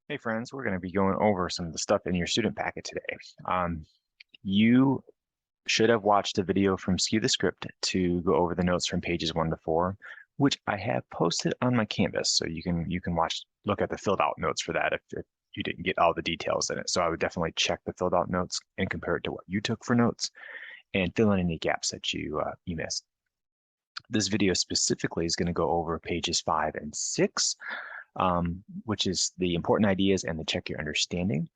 Hey friends, we're going to be going over some of the stuff in your student packet today. You should have watched a video from Skew the Script to go over the notes from pages 1 to 4, which I have posted on my Canvas, so you can look at the filled out notes for that if you didn't get all the details in it. So I would definitely check the filled out notes and compare it to what you took for notes, and fill in any gaps that you missed. This video specifically is going to go over pages 5 and 6. Which is the important ideas and the check your understanding.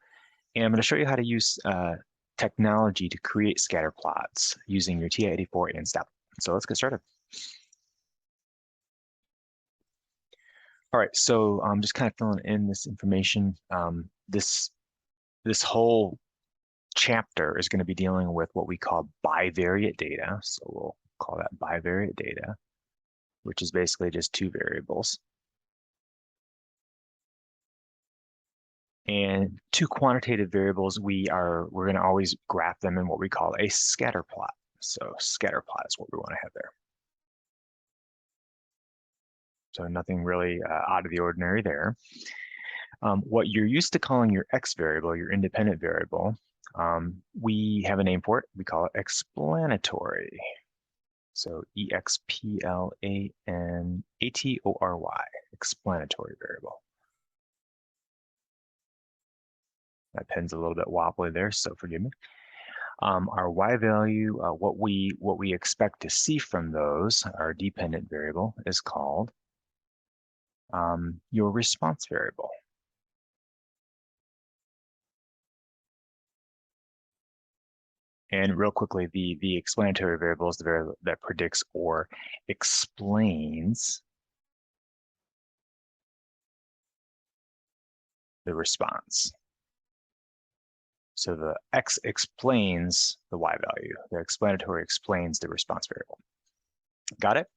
And I'm going to show you how to use technology to create scatter plots using your TI-84 and STEP. So let's get started. All right, so I'm just kind of filling in this information. This whole chapter is going to be dealing with what we call bivariate data. So we'll call that bivariate data, which is basically just two variables. And two quantitative variables, we're going to always graph them in what we call a scatter plot. So scatter plot is what we want to have there. So nothing really out of the ordinary there. What you're used to calling your x variable, your independent variable, we have a name for it. We call it explanatory. So explanatory, explanatory variable. That pen's a little bit wobbly there, so forgive me. Our y value, what we expect to see from those, our dependent variable, is called your response variable. And real quickly, the explanatory variable is the variable that predicts or explains the response. So the x explains the y value. The explanatory explains the response variable. Got it?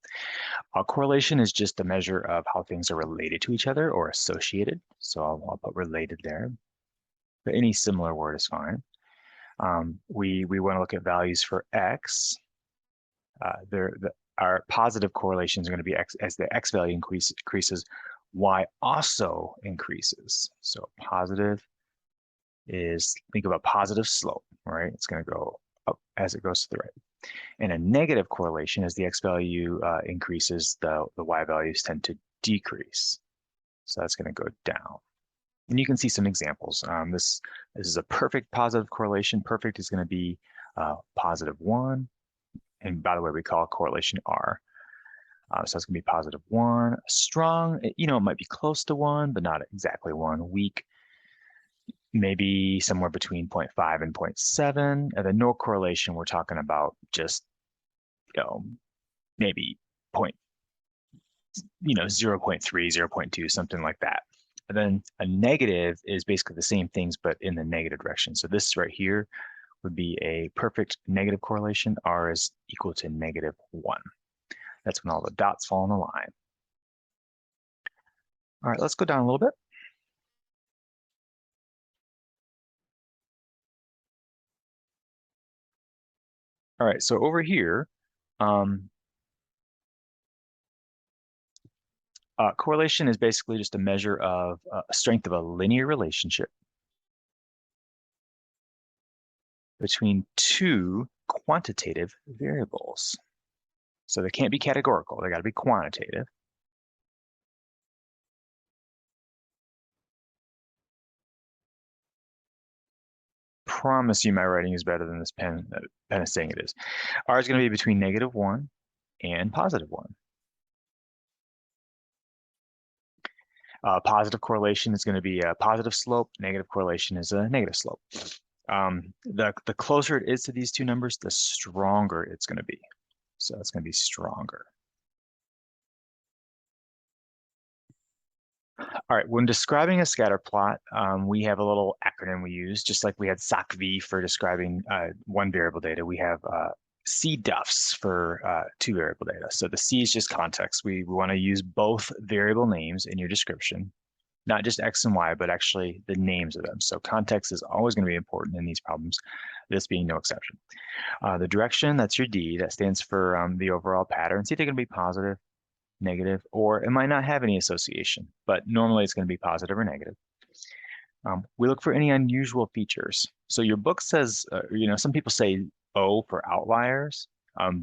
Correlation is just a measure of how things are related to each other or associated. So I'll put related there. But any similar word is fine. We want to look at values for x. Our positive correlation is going to be x as the x value increases, y also increases. So positive is, think of a positive slope, right? It's going to go up as it goes to the right. And a negative correlation, as the x value increases, the y values tend to decrease. So that's going to go down. And you can see some examples. This is a perfect positive correlation. Perfect is going to be +1. And by the way, we call correlation R. So it's going to be +1. Strong, it might be close to 1, but not exactly 1. Weak, maybe somewhere between 0.5 and 0.7. And the no correlation, we're talking about just, maybe 0.3, 0.2, something like that. And then a negative is basically the same things, but in the negative direction. So this right here would be a perfect negative correlation. R is equal to -1. That's when all the dots fall in a line. All right, let's go down a little bit. All right, so over here, correlation is basically just a measure of strength of a linear relationship between two quantitative variables. So they can't be categorical, they got to be quantitative. Promise you my writing is better than this pen is saying it is. R is going to be between -1 and +1. Positive correlation is going to be a positive slope. Negative correlation is a negative slope. The closer it is to these two numbers, the stronger it's going to be. So it's going to be stronger. All right, when describing a scatter plot, we have a little acronym we use, just like we had SOCV for describing one variable data. We have CDUFs for two variable data. So the C is just context. We want to use both variable names in your description, not just X and Y, but actually the names of them. So context is always going to be important in these problems, this being no exception. The direction, that's your D, that stands for the overall pattern. It's either going to be positive, negative, or it might not have any association, but normally it's going to be positive or negative. We look for any unusual features. So your book says, some people say O for outliers,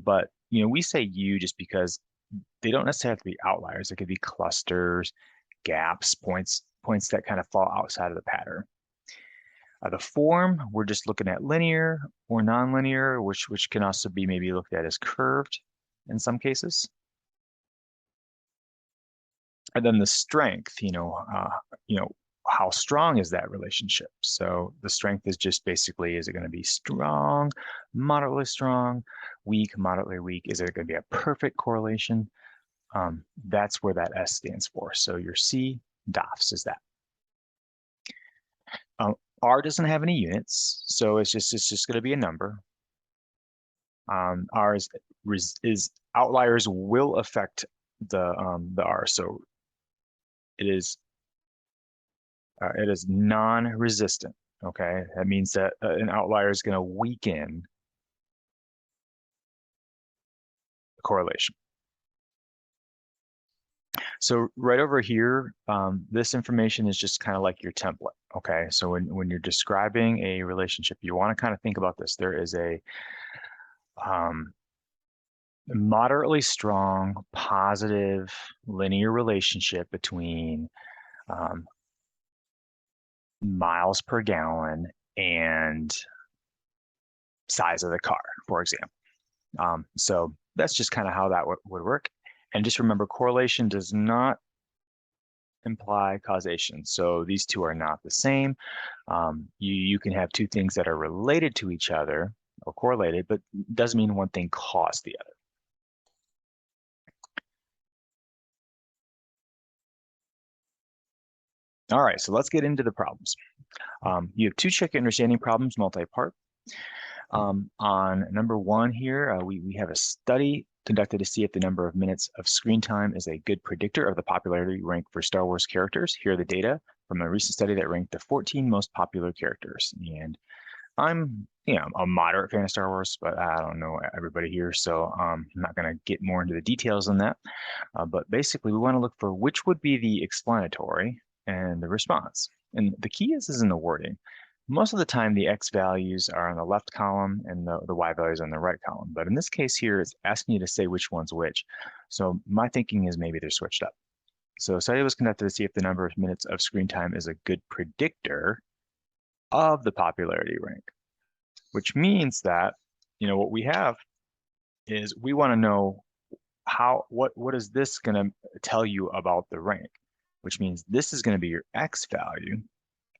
but we say U just because they don't necessarily have to be outliers. It could be clusters, gaps, points that kind of fall outside of the pattern. The form, we're just looking at linear or nonlinear, which can also be maybe looked at as curved in some cases. And then the strength, how strong is that relationship? So the strength is just basically, is it going to be strong, moderately strong, weak, moderately weak? Is it going to be a perfect correlation? That's where that S stands for. So your C, DOFS is that. R doesn't have any units, so it's just going to be a number. R is outliers will affect the R, so it is non-resistant. Okay, that means that an outlier is going to weaken the correlation. So right over here, this information is just kind of like your template. Okay, so when you're describing a relationship, you want to kind of think about this. There is a moderately strong, positive, linear relationship between miles per gallon and size of the car, for example. So that's just kind of how that would work. And just remember, correlation does not imply causation. So these two are not the same. You can have two things that are related to each other or correlated, but doesn't mean one thing caused the other. All right, so let's get into the problems. You have two check understanding problems, multi-part. On number one here, we have a study conducted to see if the number of minutes of screen time is a good predictor of the popularity rank for Star Wars characters. Here are the data from a recent study that ranked the 14 most popular characters. And I'm, a moderate fan of Star Wars, but I don't know everybody here, so I'm not going to get more into the details on that. But basically, we want to look for which would be the explanatory and the response. And the key is in the wording. Most of the time, the X values are on the left column and the Y values on the right column. But in this case here, it's asking you to say which one's which. So my thinking is maybe they're switched up. So a study was conducted to see if the number of minutes of screen time is a good predictor of the popularity rank, which means that, what we have is we want to know what is this going to tell you about the rank, which means this is going to be your X value.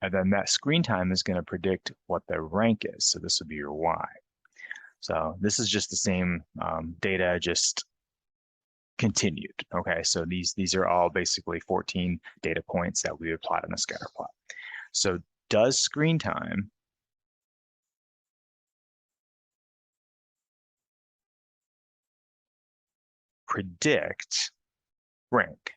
And then that screen time is going to predict what the rank is. So this would be your Y. So this is just the same data, just continued. Okay, so these are all basically 14 data points that we would plot on a scatter plot. So does screen time predict rank?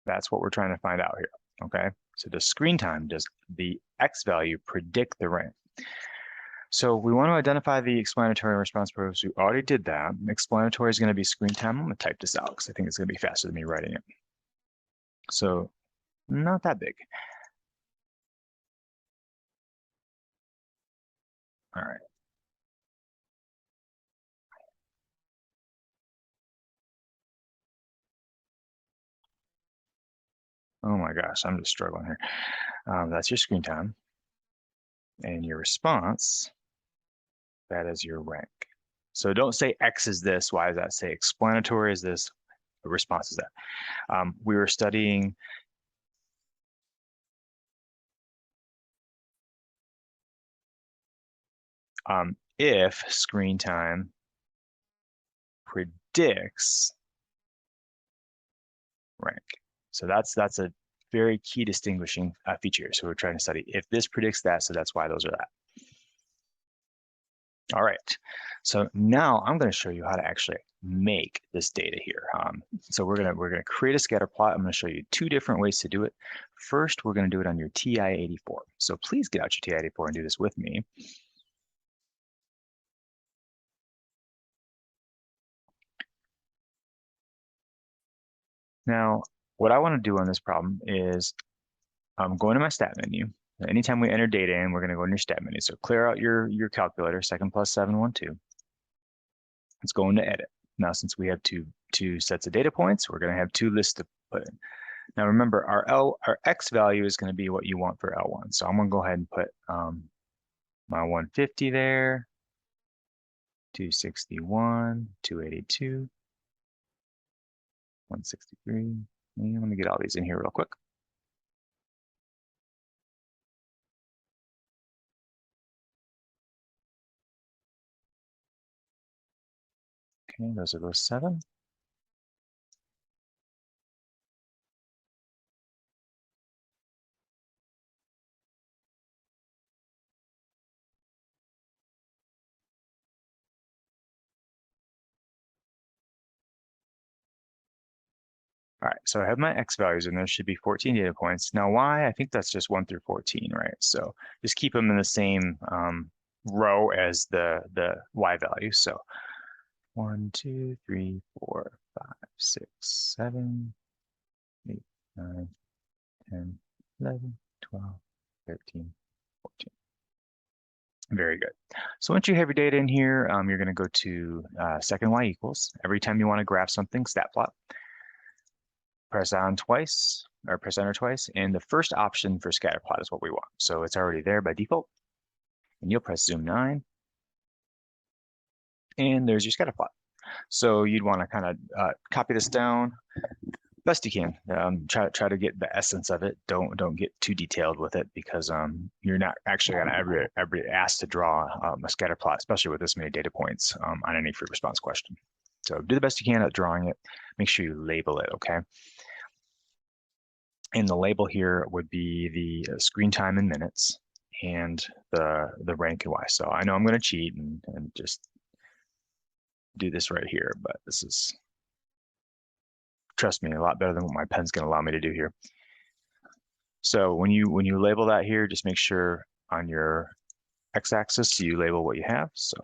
That's what we're trying to find out here, okay? So does screen time, does the X value predict the rank? So we want to identify the explanatory and response purpose. We already did that. Explanatory is going to be screen time. I'm going to type this out because I think it's going to be faster than me writing it. So not that big. All right. Oh my gosh, I'm just struggling here. That's your screen time. And your response, that is your rank. So don't say X is this, Y is that. Say explanatory is this, response is that. We were studying if screen time predicts rank. So that's a very key distinguishing feature. So we're trying to study if this predicts that, so that's why those are that. All right, so now I'm going to show you how to actually make this data here. So we're gonna create a scatter plot. I'm going to show you two different ways to do it. First, we're going to do it on your TI-84. So please get out your TI-84 and do this with me. Now, what I want to do on this problem is I'm going to my stat menu. Anytime we enter data in, we're going to go in your stat menu. So clear out your calculator, 2nd plus 712. Let's go into edit. Now, since we have two sets of data points, we're going to have two lists to put in. Now, remember, our X value is going to be what you want for L1. So I'm going to go ahead and put my 150 there, 261, 282, 163. And let me get all these in here real quick. Okay, those are those 7. All right, so I have my X values and there should be 14 data points. Now Y, I think that's just 1 through 14, right? So just keep them in the same row as the Y value. So 1, 2, 3, 4, 5, 6, 7, 8, 9, 10, 11, 12, 13, 14. Very good. So once you have your data in here, you're going to go to second Y equals. Every time you want to graph something, stat plot. Press on twice, or press enter twice, and the first option for Scatterplot is what we want. So it's already there by default. And you'll press zoom 9, and there's your Scatterplot. So you'd want to kind of copy this down best you can. Try to get the essence of it. Don't get too detailed with it because you're not actually going to ever be asked to draw a scatter plot, especially with this many data points on any free response question. So do the best you can at drawing it. Make sure you label it, okay? And the label here would be the screen time in minutes and the rank and Y. So I know I'm going to cheat and just do this right here, but this is, trust me, a lot better than what my pen's going to allow me to do here. So when you label that here, just make sure on your x-axis you label what you have. So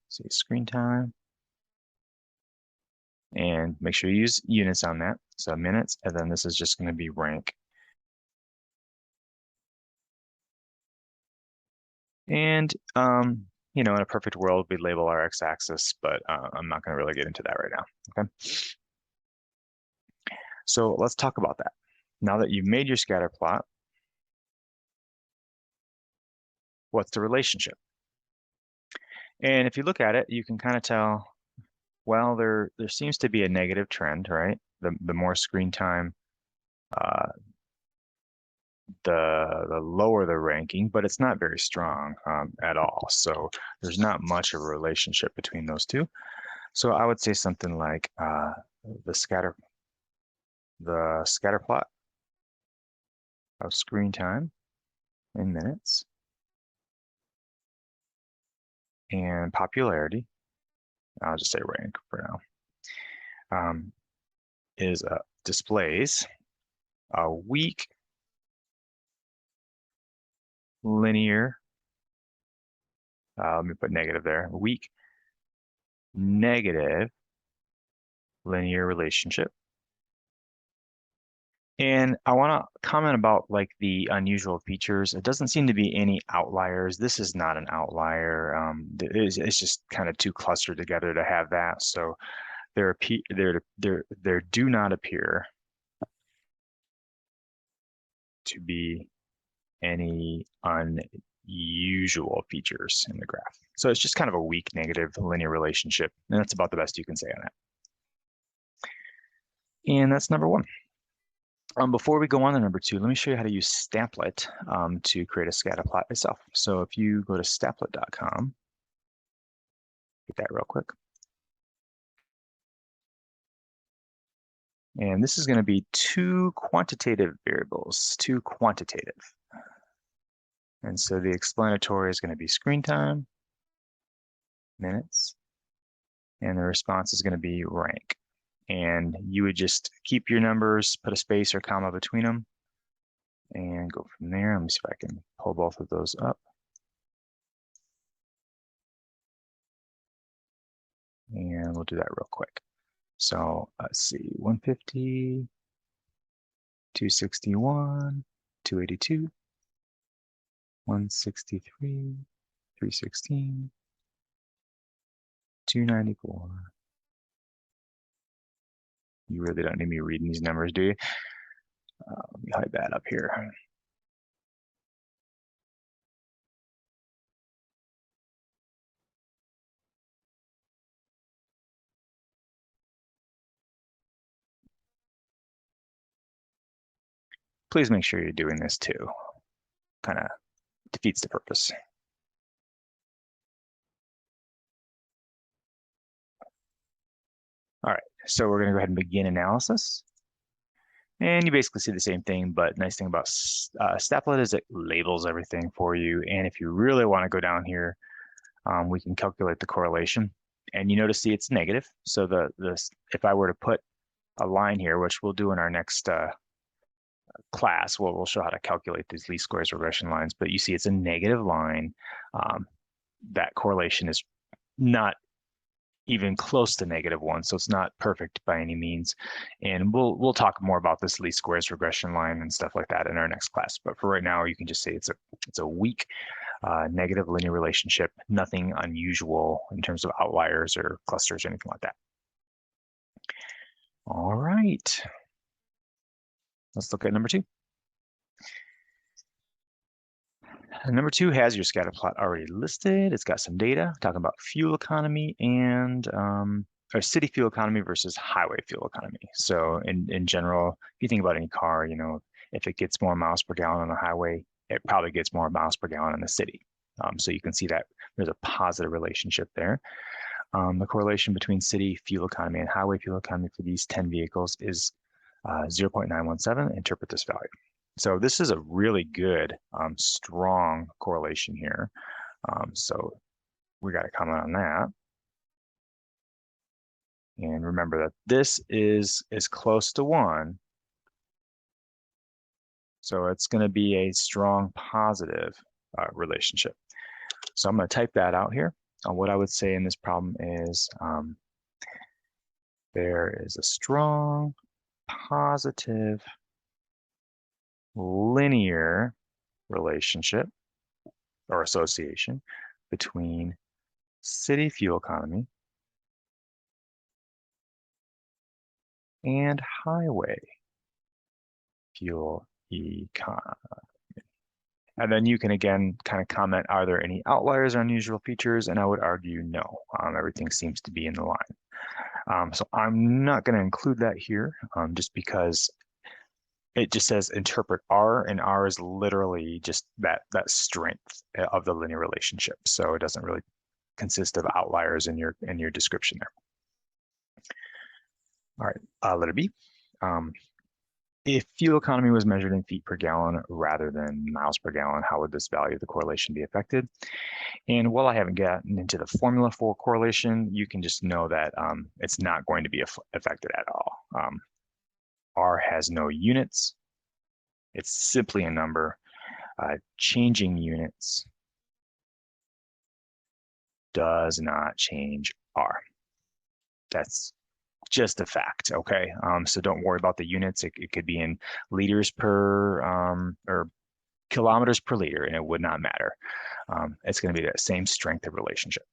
say screen time, and make sure you use units on that. So minutes, and then this is just going to be rank. And you know, in a perfect world, we'd label our x-axis, but I'm not going to really get into that right now. Okay. So let's talk about that. Now that you've made your scatter plot, what's the relationship? And if you look at it, you can kind of tell, well, there seems to be a negative trend, right? The more screen time, the lower the ranking, but it's not very strong at all. So there's not much of a relationship between those two. So I would say something like the scatter plot of screen time in minutes and popularity, I'll just say rank for now, is displays a weak linear, let me put negative there, weak negative linear relationship. And I want to comment about like the unusual features. It doesn't seem to be any outliers. This is not an outlier. It's just kind of too clustered together to have that. So there do not appear to be any unusual features in the graph. So it's just kind of a weak negative linear relationship, and that's about the best you can say on that. And that's number 1. Before we go on to number 2, let me show you how to use Stamplet to create a scatter plot itself. So if you go to stamplet.com, get that real quick. And this is going to be 2 quantitative variables, 2 quantitative. And so the explanatory is going to be screen time, minutes, and the response is going to be rank. And you would just keep your numbers, put a space or comma between them, and go from there. Let me see if I can pull both of those up. And we'll do that real quick. So let's see, 150, 261, 282, 163, 316, 294. You really don't need me reading these numbers, do you? Let me hide that up here. Please make sure you're doing this too. Kind of defeats the purpose. All right, so we're going to go ahead and begin analysis. And you basically see the same thing, but nice thing about Statplet is it labels everything for you. And if you really want to go down here, we can calculate the correlation. And you notice, see, it's negative. So if I were to put a line here, which we'll do in our next class, we'll show how to calculate these least squares regression lines. But you see it's a negative line. That correlation is not even close to -1, so it's not perfect by any means. And we'll talk more about this least squares regression line and stuff like that in our next class. But for right now, you can just say it's a weak negative linear relationship, nothing unusual in terms of outliers or clusters or anything like that. All right, let's look at number 2. And number 2 has your scatter plot already listed. It's got some data talking about fuel economy and or city fuel economy versus highway fuel economy. So in general, if you think about any car, you know, if it gets more miles per gallon on the highway, it probably gets more miles per gallon in the city. So you can see that there's a positive relationship there. The correlation between city fuel economy and highway fuel economy for these 10 vehicles is 0.917. Interpret this value. So this is a really good, strong correlation here. So we got to comment on that. And remember that this is close to 1. So it's going to be a strong positive relationship. So I'm going to type that out here. What I would say in this problem is there is a strong positive linear relationship or association between city fuel economy and highway fuel economy. And then you can again kind of comment, are there any outliers or unusual features? And I would argue no, everything seems to be in the line. So I'm not going to include that here just because it just says interpret R, and R is literally just that strength of the linear relationship. So it doesn't really consist of outliers in your description there. All right, letter B. If fuel economy was measured in feet per gallon rather than miles per gallon, how would this value of the correlation be affected? And while I haven't gotten into the formula for correlation, you can just know that it's not going to be affected at all. R has no units. It's simply a number. Changing units does not change R. That's just a fact, okay? So don't worry about the units. It could be in liters per or kilometers per liter, and it would not matter. It's going to be that same strength of relationship.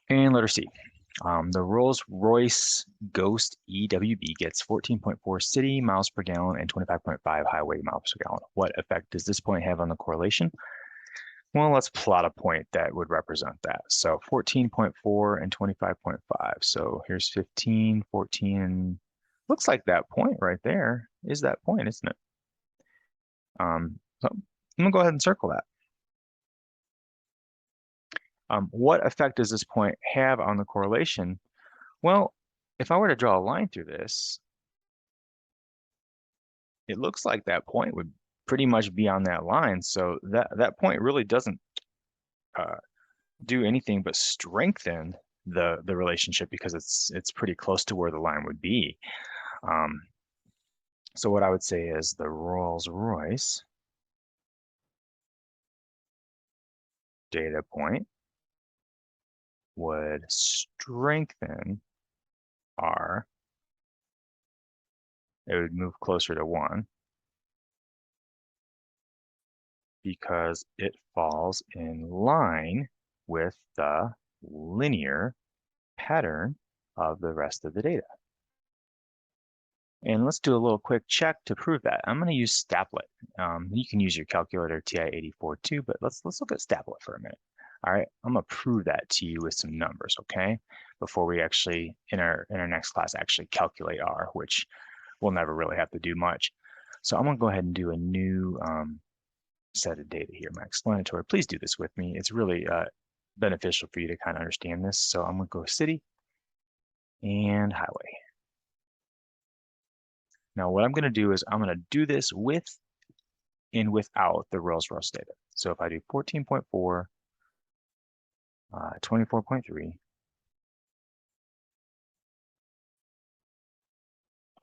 And letter C. The Rolls-Royce Ghost EWB gets 14.4 city miles per gallon and 25.5 highway miles per gallon. What effect does this point have on the correlation? Well, let's plot a point that would represent that. So 14.4 and 25.5. So here's 15, 14, and looks like that point right there is that point, isn't it? So I'm gonna go ahead and circle that. What effect does this point have on the correlation? Well, if I were to draw a line through this, it looks like that point would pretty much be on that line. So that point really doesn't do anything but strengthen the relationship because it's pretty close to where the line would be. So what I would say is the Rolls-Royce data point would strengthen R, it would move closer to 1 because it falls in line with the linear pattern of the rest of the data. And let's do a little quick check to prove that. I'm going to use Statplet. You can use your calculator TI-84 too, but let's look at Statplet for a minute. All right, I'm going to prove that to you with some numbers, okay? Before we actually, in our next class, actually calculate R, which we'll never really have to do much. So I'm going to go ahead and do a new set of data here, my explanatory. Please do this with me. It's really beneficial for you to kind of understand this. So I'm going to go city and highway. Now what I'm going to do is I'm going to do this with and without the Rolls-Royce data. So if I do 14.4, 24.3,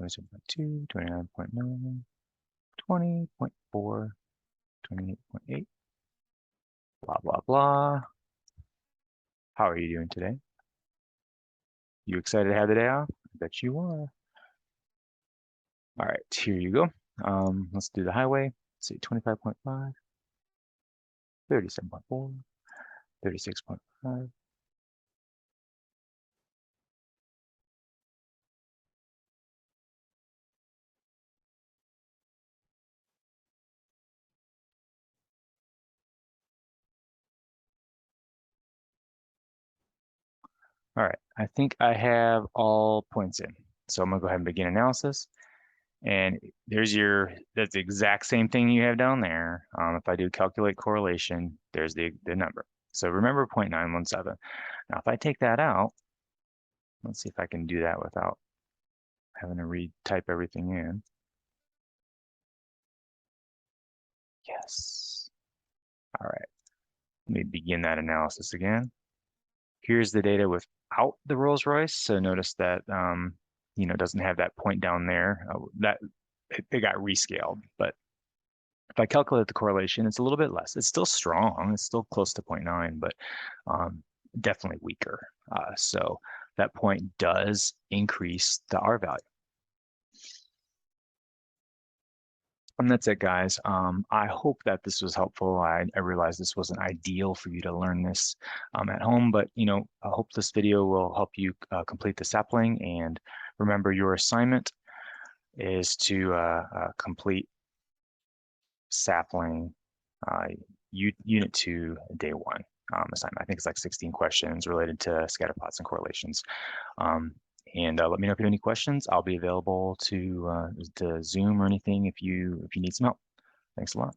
27.2, 29.9, 20.4, 28.8, blah, blah, blah. How are you doing today? You excited to have the day off? I bet you are. All right, here you go. Let's do the highway. Let's see, 25.5, 37.4, 36.5. All right, I think I have all points in. So I'm gonna go ahead and begin analysis. And there's that's the exact same thing you have down there. If I do calculate correlation, there's the number. So remember 0.917. Now, if I take that out, let's see if I can do that without having to retype everything in. Yes. All right. Let me begin that analysis again. Here's the data without the Rolls-Royce. So notice that it doesn't have that point down there. It got rescaled, but if I calculate the correlation, it's a little bit less. It's still strong. It's still close to 0.9, but definitely weaker. So that point does increase the R value. And that's it, guys. I hope that this was helpful. I realize this wasn't ideal for you to learn this at home, but I hope this video will help you complete the sapling. And remember, your assignment is to complete sapling unit 2 day 1 assignment. I think it's like 16 questions related to scatterplots and correlations. And let me know if you have any questions. I'll be available to Zoom or anything if you need some help. Thanks a lot.